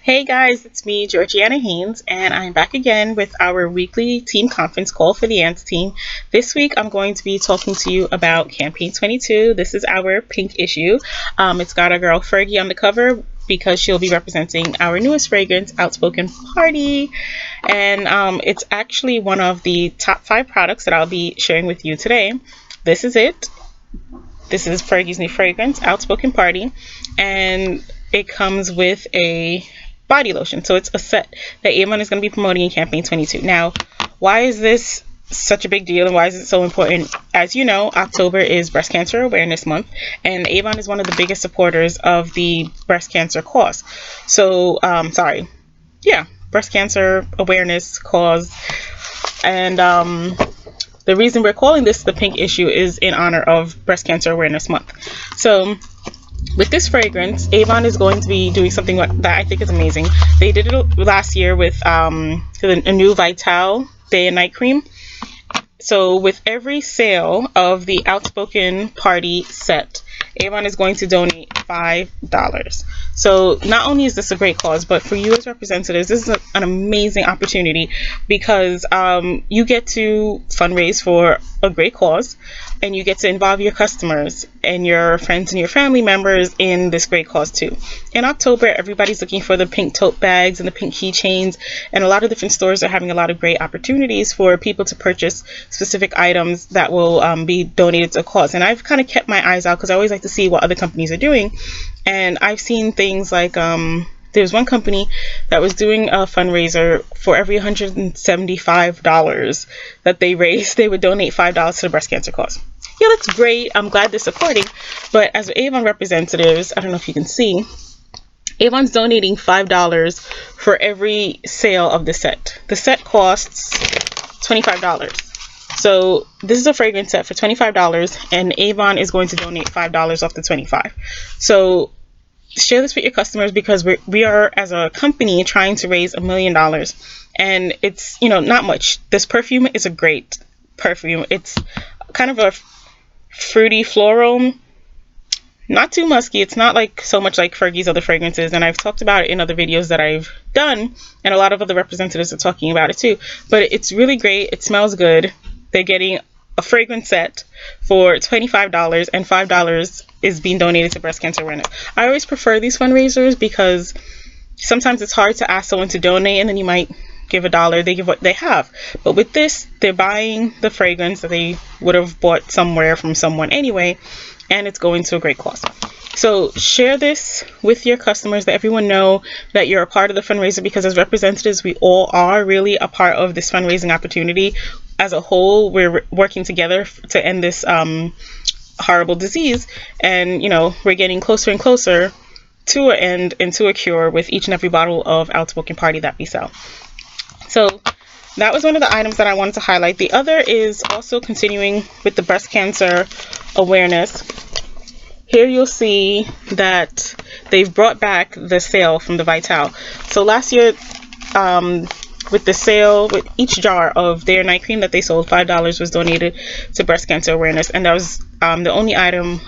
Hey guys, it's me, Georgiana Haynes, and I'm back again with our weekly team conference call for the ANTS team. This week I'm going to be talking to you about Campaign 22. This is our pink issue. It's got our girl Fergie on the cover because she'll be representing our newest fragrance, Outspoken Party. And it's actually one of the top 5 products that I'll be sharing with you today. This is it. This is Fergie's new fragrance, Outspoken Party, and it comes with a body lotion. So it's a set that Avon is going to be promoting in Campaign 22. Now, why is this such a big deal and why is it so important? As you know, October is Breast Cancer Awareness Month, and Avon is one of the biggest supporters of the breast cancer cause. So, breast cancer awareness cause. And the reason we're calling this the pink issue is in honor of Breast Cancer Awareness Month. So with this fragrance, Avon is going to be doing something that I think is amazing. They did it last year with Anew Vital Day and Night Cream. So with every sale of the Outspoken Party set, Avon is going to donate $5. So not only is this a great cause, but for you as representatives, this is an amazing opportunity because you get to fundraise for a great cause, and you get to involve your customers and your friends and your family members in this great cause too. In October, everybody's looking for the pink tote bags and the pink keychains, and a lot of different stores are having a lot of great opportunities for people to purchase specific items that will be donated to a cause. And I've kind of kept my eyes out because I always like to see what other companies are doing, and I've seen things like there's one company that was doing a fundraiser for every $175 that they raised, they would donate $5 to the breast cancer cause. Yeah, that's great. I'm glad they're supporting. But as Avon representatives, I don't know if you can see, Avon's donating $5 for every sale of the set. The set costs $25. So this is a fragrance set for $25, and Avon is going to donate $5 off the $25. So share this with your customers because we are as a company trying to raise $1 million, and it's not much. This perfume is a great perfume. It's kind of a fruity floral, not too musky. It's not like so much like Fergie's other fragrances, and I've talked about it in other videos that I've done, and a lot of other representatives are talking about it too. But it's really great. It smells good. They're getting a fragrance set for $25, and $5 is being donated to breast cancer awareness. I always prefer these fundraisers because sometimes it's hard to ask someone to donate and then you might give $1. They give what they have. But with this, they're buying the fragrance that they would have bought somewhere from someone anyway, and it's going to a great cause. So share this with your customers, let everyone know that you're a part of the fundraiser, because as representatives, we all are really a part of this fundraising opportunity. As a whole, we're working together to end this horrible disease, and we're getting closer and closer to an end and to a cure with each and every bottle of Outspoken Party that we sell. So that was one of the items that I wanted to highlight. The other is also continuing with the breast cancer awareness. Here you'll see that they've brought back the sale from the Vital. So last year, with the sale, with each jar of their night cream that they sold, $5 was donated to breast cancer awareness, and that was the only item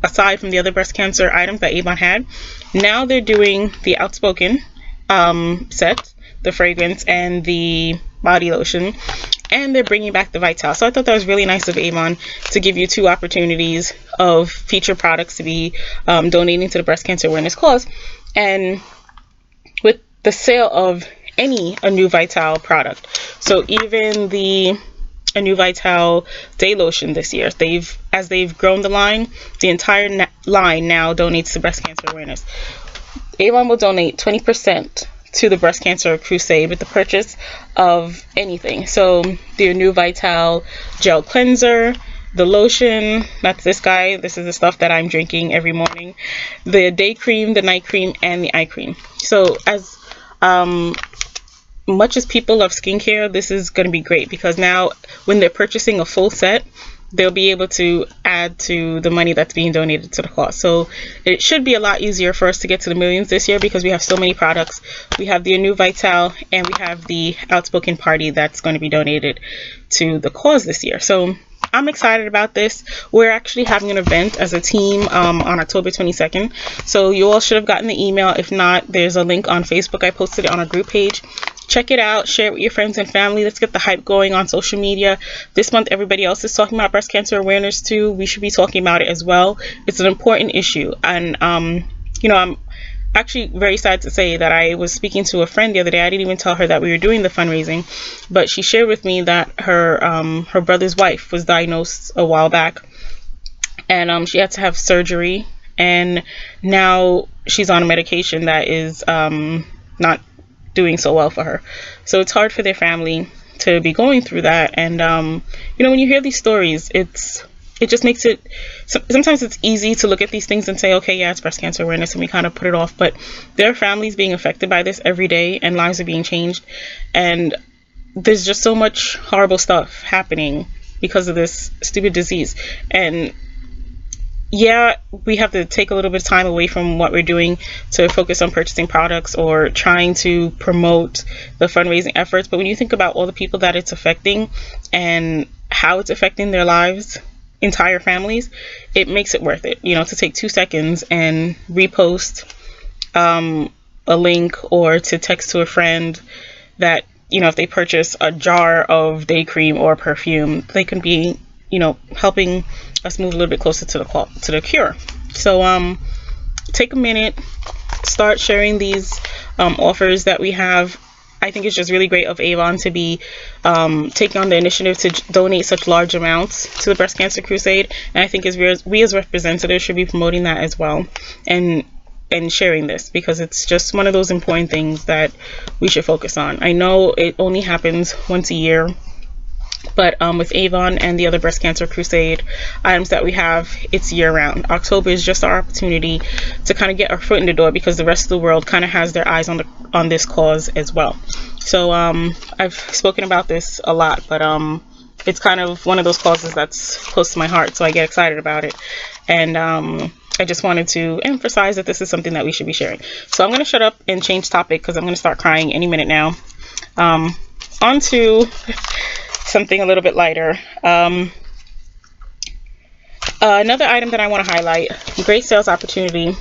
aside from the other breast cancer items that Avon had. Now they're doing the Outspoken set, the fragrance and the body lotion, and they're bringing back the Vital. So I thought that was really nice of Avon to give you 2 opportunities of featured products to be donating to the breast cancer awareness cause. And with the sale of any Anew Vital product, so even the Anew Vital Day Lotion this year, as they've grown the line, the entire line now donates to breast cancer awareness. Avon will donate 20% to the breast cancer crusade with the purchase of anything. So the Anew Vital gel cleanser, the lotion, that's this guy, this is the stuff that I'm drinking every morning, the day cream, the night cream, and the eye cream. So as much as people love skincare, this is going to be great because now when they're purchasing a full set, they'll be able to add to the money that's being donated to the cause. So it should be a lot easier for us to get to the millions this year because we have so many products. We have the Anew Vital and we have the Outspoken Party that's going to be donated to the cause this year. So I'm excited about this. We're actually having an event as a team on October 22nd. So you all should have gotten the email. If not, there's a link on Facebook. I posted it on our group page. Check it out. Share it with your friends and family. Let's get the hype going on social media. This month, everybody else is talking about breast cancer awareness too. We should be talking about it as well. It's an important issue. And, I'm actually very sad to say that I was speaking to a friend the other day. I didn't even tell her that we were doing the fundraising, but she shared with me that her brother's wife was diagnosed a while back, and she had to have surgery, and now she's on a medication that is not doing so well for her. So it's hard for their family to be going through that. And when you hear these stories, it just makes it, sometimes it's easy to look at these things and say, okay, yeah, it's breast cancer awareness, and we kind of put it off. But there are families being affected by this every day, and lives are being changed. And there's just so much horrible stuff happening because of this stupid disease. And yeah, we have to take a little bit of time away from what we're doing to focus on purchasing products or trying to promote the fundraising efforts. But when you think about all the people that it's affecting and how it's affecting their lives, entire families, it makes it worth it, to take 2 seconds and repost a link, or to text to a friend that, if they purchase a jar of day cream or perfume, they can be, helping us move a little bit closer to the cure. So take a minute, start sharing these offers that we have. I think it's just really great of Avon to be taking on the initiative to donate such large amounts to the Breast Cancer Crusade. And I think we as representatives should be promoting that as well, and sharing this, because it's just one of those important things that we should focus on. I know it only happens once a year, but with Avon and the other Breast Cancer Crusade items that we have, it's year-round. October is just our opportunity to kind of get our foot in the door, because the rest of the world kind of has their eyes on this cause as well. So I've spoken about this a lot, but it's kind of one of those causes that's close to my heart, so I get excited about it. And I just wanted to emphasize that this is something that we should be sharing. So I'm going to shut up and change topic, because I'm going to start crying any minute now. On to something a little bit lighter. Another item that I want to highlight, great sales opportunity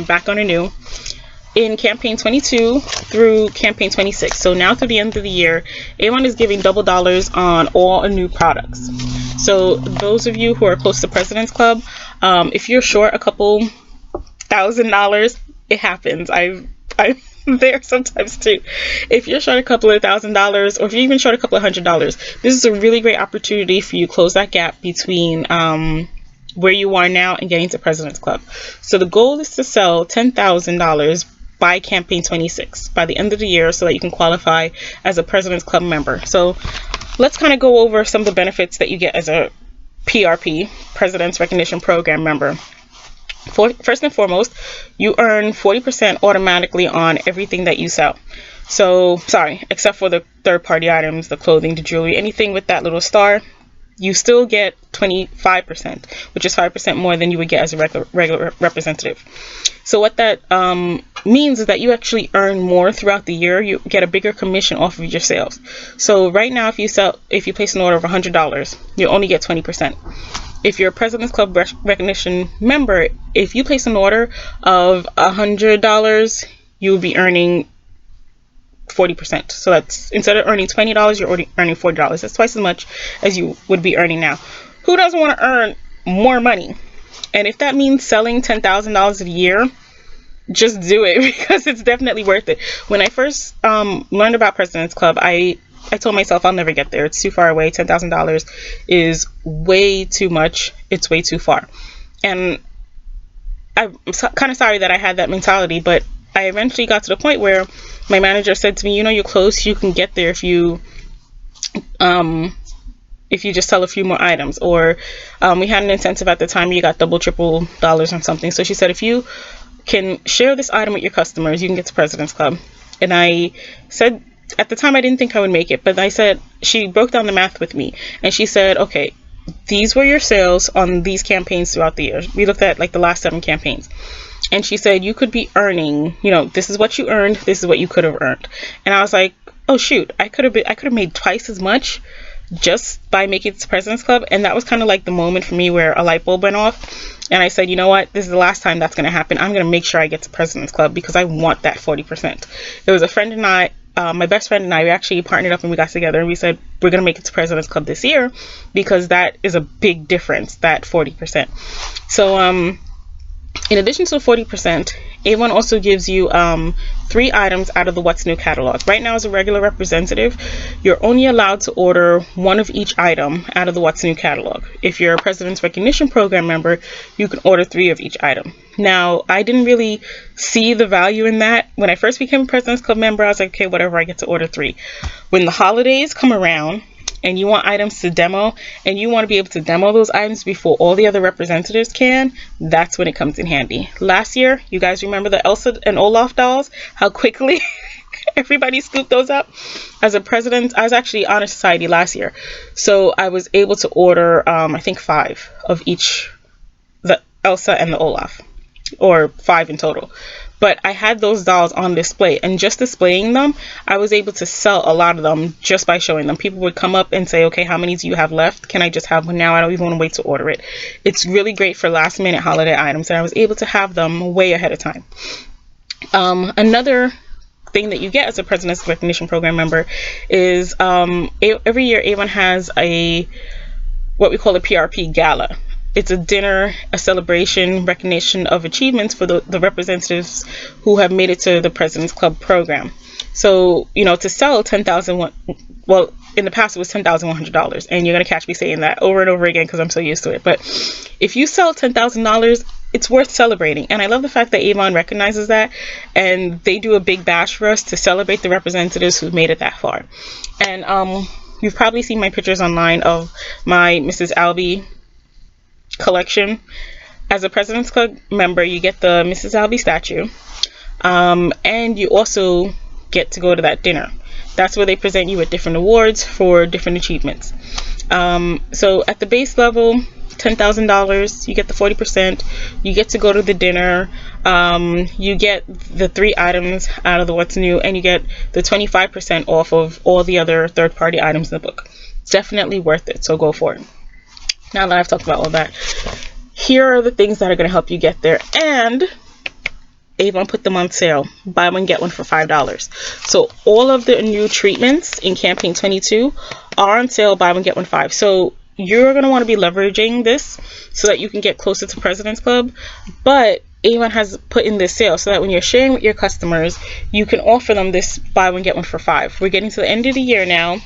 back on Anew in campaign 22 through campaign 26. So now through the end of the year, Avon is giving double dollars on all Anew products. So those of you who are close to President's Club, if you're short a couple $1,000, it happens. I'm there sometimes too. If you're short a couple of $1,000, or if you're even short a couple of $100, this is a really great opportunity for you to close that gap between where you are now and getting to President's Club. So the goal is to sell $10,000 by campaign 26 by the end of the year, so that you can qualify as a President's Club member. So let's kind of go over some of the benefits that you get as a PRP, President's Recognition Program member. First and foremost, you earn 40% automatically on everything that you sell. So, except for the third-party items, the clothing, the jewelry, anything with that little star, you still get 25%, which is 5% more than you would get as a regular representative. So what that means is that you actually earn more throughout the year. You get a bigger commission off of your sales. So right now, if you place an order of $100, you only get 20%. If you're a President's Club Recognition member, if you place an order of $100, you will be earning 40%. So that's, instead of earning $20, you're earning $40. That's twice as much as you would be earning now. Who doesn't want to earn more money? And if that means selling $10,000 a year, just do it, because it's definitely worth it. When I first learned about President's Club, I told myself I'll never get there. It's too far away. $10,000 is way too much. It's way too far. And I'm kind of sorry that I had that mentality, but I eventually got to the point where my manager said to me, you're close. You can get there if you just sell a few more items. Or we had an incentive at the time. You got double, triple dollars on something. So she said, if you can share this item with your customers, you can get to President's Club. And I said, at the time, I didn't think I would make it, but I said, she broke down the math with me, and she said, okay, these were your sales on these campaigns throughout the year. We looked at like the last 7 campaigns, and she said, you could be earning, this is what you earned, this is what you could have earned. And I was like, oh shoot, I could have made twice as much just by making it to President's Club. And that was kind of like the moment for me where a light bulb went off. And I said, you know what? This is the last time that's going to happen. I'm going to make sure I get to President's Club because I want that 40%. It was a friend and I, my best friend and I, we actually partnered up and we got together and we said, we're going to make it to President's Club this year because that is a big difference, that 40%. So, in addition to 40%, Avon also gives you 3 items out of the What's New catalog. Right now, as a regular representative, you're only allowed to order 1 of each item out of the What's New catalog. If you're a President's Recognition Program member, you can order 3 of each item. Now, I didn't really see the value in that. When I first became a President's Club member, I was like, okay, whatever, I get to order 3. When the holidays come around, and you want items to demo, and you want to be able to demo those items before all the other representatives can, that's when it comes in handy. Last year, you guys remember the Elsa and Olaf dolls? How quickly everybody scooped those up? As a president, I was actually Honor Society last year, so I was able to order, I think 5 of each, the Elsa and the Olaf, or 5 in total. But I had those dolls on display, and just displaying them, I was able to sell a lot of them just by showing them. People would come up and say, okay, how many do you have left? Can I just have one now? I don't even want to wait to order it. It's really great for last minute holiday items, and I was able to have them way ahead of time. Another thing that you get as a President's Recognition Program member is every year Avon has what we call a PRP gala. It's a dinner, a celebration, recognition of achievements for the representatives who have made it to the President's Club program. So, you know, to sell $10,000, well, in the past it was $10,100, and you're going to catch me saying that over and over again because I'm so used to it. But if you sell $10,000, it's worth celebrating. And I love the fact that Avon recognizes that, and they do a big bash for us to celebrate the representatives who've made it that far. And you've probably seen my pictures online of my Mrs. Albee collection. As a President's Club member, you get the Mrs. Albee statue, and you also get to go to that dinner. That's where they present you with different awards for different achievements. So at the base level, $10,000, you get the 40%, you get to go to the dinner, you get the 3 items out of the What's New, and you get the 25% off of all the other third-party items in the book. It's definitely worth it, so go for it. Now that I've talked about all that, here are the things that are going to help you get there. And Avon put them on sale. Buy one, get one for $5. So all of the new treatments in campaign 22 are on sale. Buy one, get one $5. So you're going to want to be leveraging this so that you can get closer to President's Club. But Avon has put in this sale so that when you're sharing with your customers, you can offer them this buy one, get one for $5. We're getting to the end of the year now.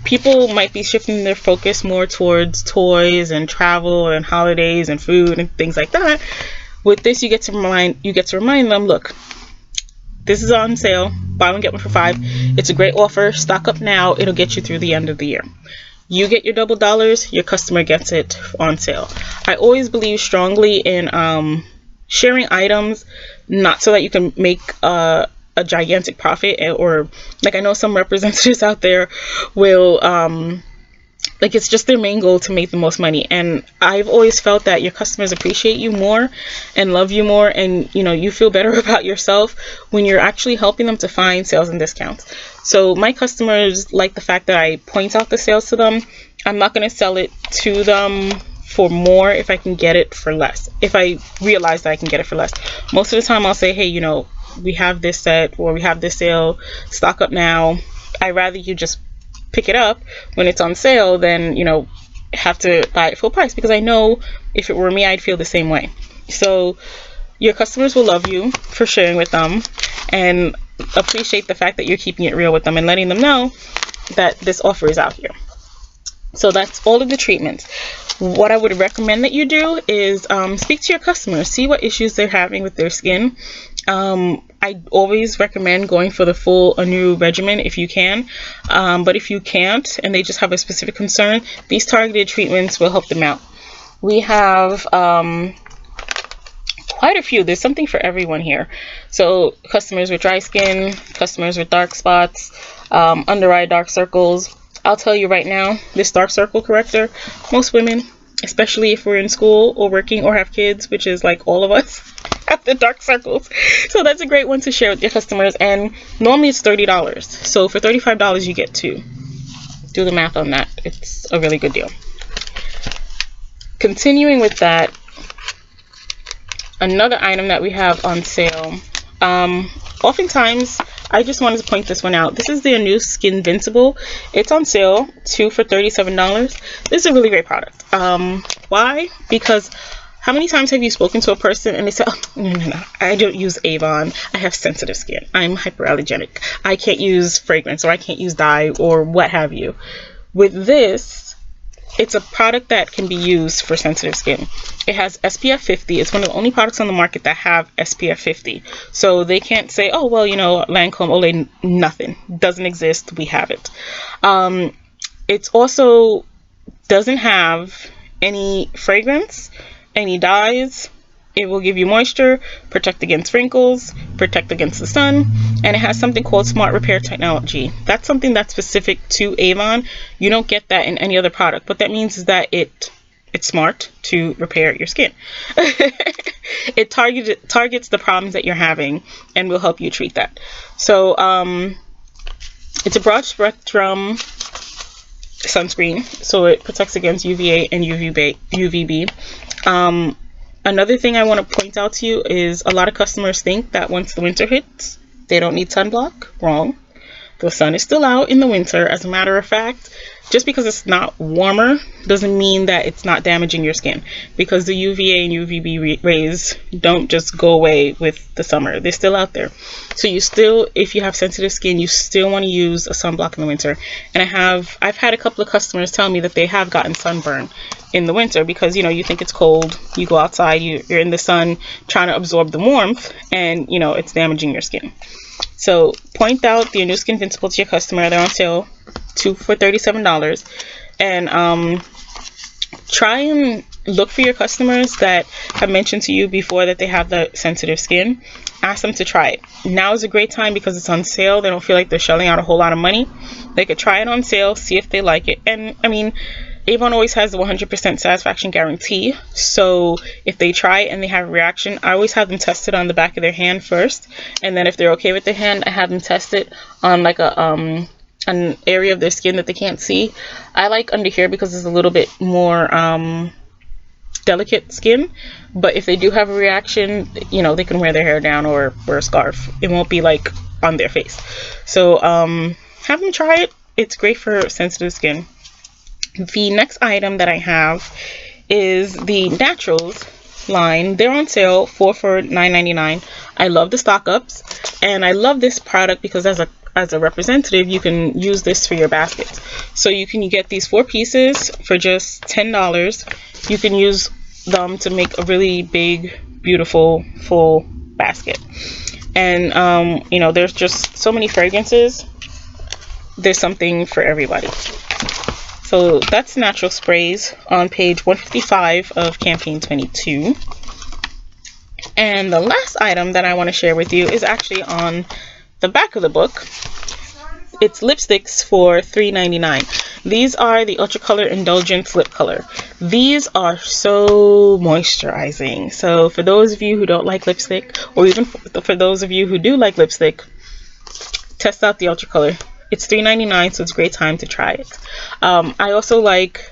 People might be shifting their focus more towards toys and travel and holidays and food and things like that. With this, you get to remind them, look, this is on sale. Buy one, get one for $5. It's a great offer. Stock up now. It'll get you through the end of the year. You get your double dollars. Your customer gets it on sale. I always believe strongly in sharing items, not so that you can make a gigantic profit, or like I know some representatives out there will like it's just their main goal to make the most money. And I've always felt that your customers appreciate you more and love you more, and you know, you feel better about yourself when you're actually helping them to find sales and discounts. So my customers like the fact that I point out the sales to them. I'm not going to sell it to them for more if I can get it for less, if I realize that I can get it for less. Most of the time I'll say, hey, you know, we have this set, or we have this sale, stock up now. I'd rather you just pick it up when it's on sale than, you know, have to buy it full price, because I know if it were me, I'd feel the same way. So your customers will love you for sharing with them and appreciate the fact that you're keeping it real with them and letting them know that this offer is out here. So that's all of the treatments. What I would recommend that you do is speak to your customers, see what issues they're having with their skin. I always recommend going for the full Anew regimen if you can, but if you can't and they just have a specific concern, these targeted treatments will help them out. We have quite a few. There's something for everyone here. So customers with dry skin, customers with dark spots, under eye dark circles. I'll tell you right now, this dark circle corrector, most women, especially if we're in school or working or have kids, which is like all of us, have the dark circles. So that's a great one to share with your customers. And normally it's $30. So for $35, you get 2. Do the math on that. It's a really good deal. Continuing with that, another item that we have on sale. Oftentimes, I just wanted to point this one out. This is the Anew Skin Invincible. It's on sale, 2 for $37. This is a really great product. Why? Because how many times have you spoken to a person and they say, oh, no, I don't use Avon. I have sensitive skin. I'm hyperallergenic. I can't use fragrance, or I can't use dye, or what have you. With this, it's a product that can be used for sensitive skin. It has SPF 50. It's one of the only products on the market that have SPF 50. So they can't say, oh, well, Lancome, Olay, nothing. Doesn't exist. We have it. It's also doesn't have any fragrance, any dyes. It will give you moisture, protect against wrinkles, protect against the sun, and it has something called Smart Repair technology. That's something that's specific to Avon. You don't get that in any other product. What that means is that it's smart to repair your skin. It targets the problems that you're having and will help you treat that. So it's a broad spectrum sunscreen, so it protects against UVA and UVB. Another thing I want to point out to you is a lot of customers think that once the winter hits, they don't need sunblock. Wrong. The sun is still out in the winter. As a matter of fact, just because it's not warmer doesn't mean that it's not damaging your skin, because the UVA and UVB rays don't just go away with the summer. They're still out there. So you still, if you have sensitive skin, you still want to use a sunblock in the winter. And I've had a couple of customers tell me that they have gotten sunburn in the winter because, you think it's cold, you go outside, you're in the sun trying to absorb the warmth, and, it's damaging your skin. So point out the Anew Skin Invincible to your customer. They're on sale, 2 for $37. And try and look for your customers that have mentioned to you before that they have the sensitive skin. Ask them to try it. Now is a great time because it's on sale. They don't feel like they're shelling out a whole lot of money. They could try it on sale, see if they like it. And Avon always has the 100% satisfaction guarantee. So if they try it and they have a reaction, I always have them test it on the back of their hand first. And then if they're okay with their hand, I have them test it on like an area of their skin that they can't see. I like under here because it's a little bit more delicate skin. But if they do have a reaction, they can wear their hair down or wear a scarf. It won't be like on their face. So have them try it. It's great for sensitive skin. The next item that I have is the Naturals line. They're on sale, 4 for $9.99. I love the stock ups, and I love this product because as a representative, you can use this for your baskets. So you get these 4 pieces for just $10. You can use them to make a really big, beautiful, full basket. And there's just so many fragrances. There's something for everybody. So that's Natural Sprays on page 155 of campaign 22. And the last item that I want to share with you is actually on the back of the book. It's lipsticks for $3.99. These are the Ultra Color Indulgence Lip Color. These are so moisturizing. So for those of you who don't like lipstick, or even for those of you who do like lipstick, test out the Ultra Color. It's $3.99, so it's a great time to try it. I also like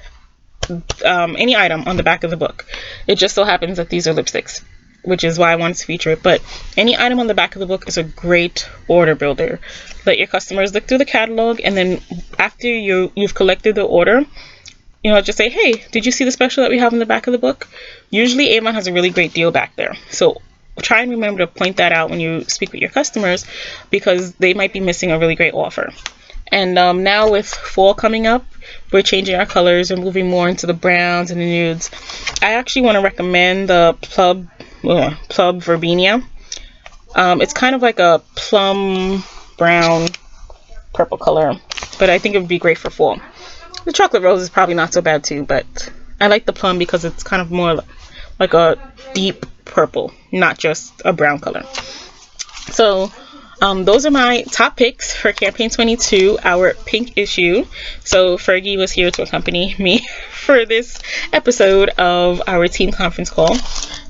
any item on the back of the book. It just so happens that these are lipsticks, which is why I wanted to feature it. But any item on the back of the book is a great order builder. Let your customers look through the catalog, and then after you've collected the order, just say, hey, did you see the special that we have in the back of the book? Usually Avon has a really great deal back there. So try and remember to point that out when you speak with your customers, because they might be missing a really great offer. And now with fall coming up, we're changing our colors and moving more into the browns and the nudes. I actually want to recommend the Plum Verbena. It's kind of like a plum brown purple color, but I think it would be great for fall. The chocolate rose is probably not so bad too, but I like the plum because it's kind of more like a deep purple, not just a brown color. So those are my top picks for campaign 22, our pink issue. So Fergie was here to accompany me for this episode of our team conference call.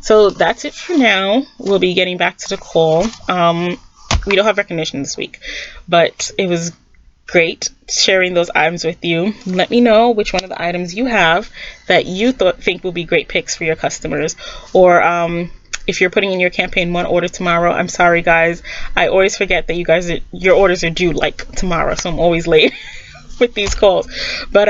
So that's it for now. We'll be getting back to the call. We don't have recognition this week, but it was great sharing those items with you. Let me know which one of the items you have that you think will be great picks for your customers. Or if you're putting in your campaign 1 order tomorrow, I'm sorry guys, I always forget that your orders are due like tomorrow, so I'm always late with these calls. But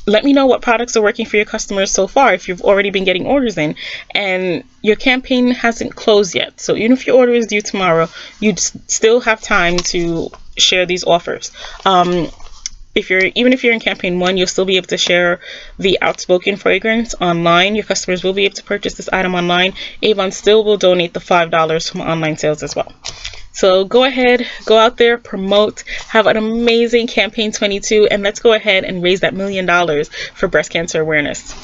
let me know what products are working for your customers so far if you've already been getting orders in and your campaign hasn't closed yet. So even if your order is due tomorrow, you still have time to share these offers. Even if you're in campaign 1, you'll still be able to share the Outspoken fragrance online. Your customers will be able to purchase this item online. Avon still will donate the $5 from online sales as well. So go ahead, go out there, promote, have an amazing campaign 22, and let's go ahead and raise that $1 million for breast cancer awareness.